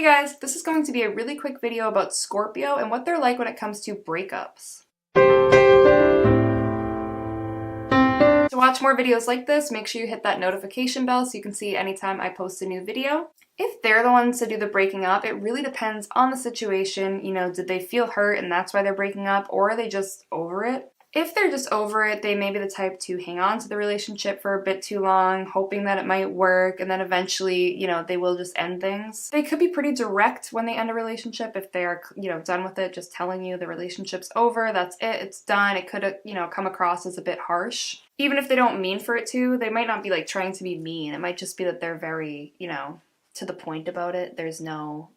Hey guys, this is going to be a really quick video about Scorpio and what they're like when it comes to breakups. To watch more videos like this, make sure you hit that notification bell so you can see anytime I post a new video. If they're the ones to do the breaking up, it really depends on the situation. Did they feel hurt and that's why they're breaking up, or are they just over it? If they're just over it, they may be the type to hang on to the relationship for a bit too long, hoping that it might work, and then eventually, they will just end things. They could be pretty direct when they end a relationship if they're, done with it, just telling you the relationship's over, that's it, it's done. It could, come across as a bit harsh. Even if they don't mean for it to, they might not be like trying to be mean. It might just be that they're very, to the point about it. There's no,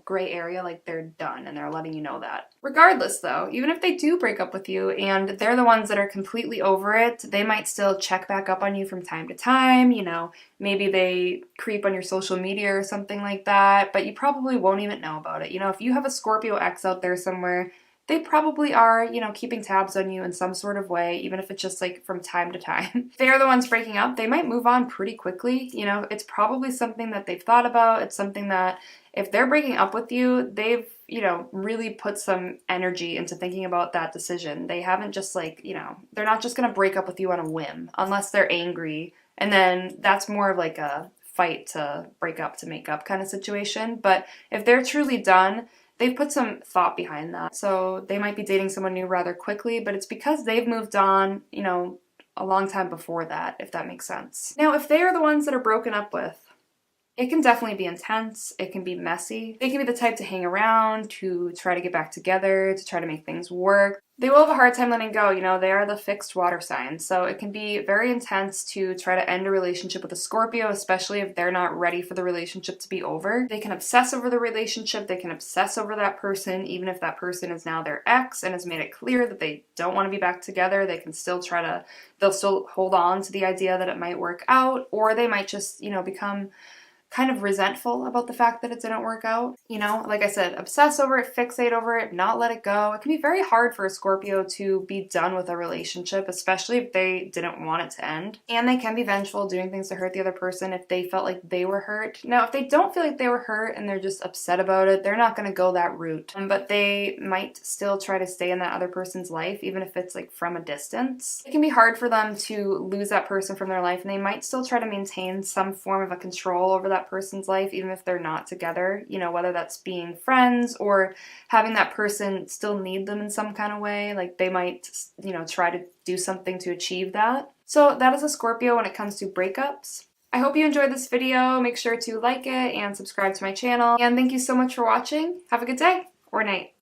gray area, like they're done and they're letting you know that. Regardless though, even if they do break up with you and they're the ones that are completely over it, they might still check back up on you from time to time, maybe they creep on your social media or something like that, but you probably won't even know about it. If you have a Scorpio ex out there somewhere, they probably are, keeping tabs on you in some sort of way, even if it's just like from time to time. If they're the ones breaking up, they might move on pretty quickly. It's probably something that they've thought about. It's something that if they're breaking up with you, they've, really put some energy into thinking about that decision. They haven't just like, they're not just going to break up with you on a whim unless they're angry. And then that's more of like a fight to break up to make up kind of situation. But if they're truly done, they've put some thought behind that. So they might be dating someone new rather quickly, but it's because they've moved on, a long time before that, if that makes sense. Now, if they are the ones that are broken up with, it can definitely be intense, it can be messy. They can be the type to hang around, to try to get back together, to try to make things work. They will have a hard time letting go, they are the fixed water sign, so it can be very intense to try to end a relationship with a Scorpio, especially if they're not ready for the relationship to be over. They can obsess over the relationship, they can obsess over that person, even if that person is now their ex and has made it clear that they don't want to be back together. They can still they'll still hold on to the idea that it might work out, or they might just, become kind of resentful about the fact that it didn't work out. Like I said, obsess over it, fixate over it, not let it go. It can be very hard for a Scorpio to be done with a relationship, especially if they didn't want it to end. And they can be vengeful, doing things to hurt the other person if they felt like they were hurt. Now, if they don't feel like they were hurt and they're just upset about it, they're not going to go that route. But they might still try to stay in that other person's life, even if it's like from a distance. It can be hard for them to lose that person from their life, and they might still try to maintain some form of a control over that person's life, even if they're not together, whether that's being friends or having that person still need them in some kind of way. Like they might, try to do something to achieve that. So that is a Scorpio when it comes to breakups. I hope you enjoyed this video. Make sure to like it and subscribe to my channel. And thank you so much for watching. Have a good day or night.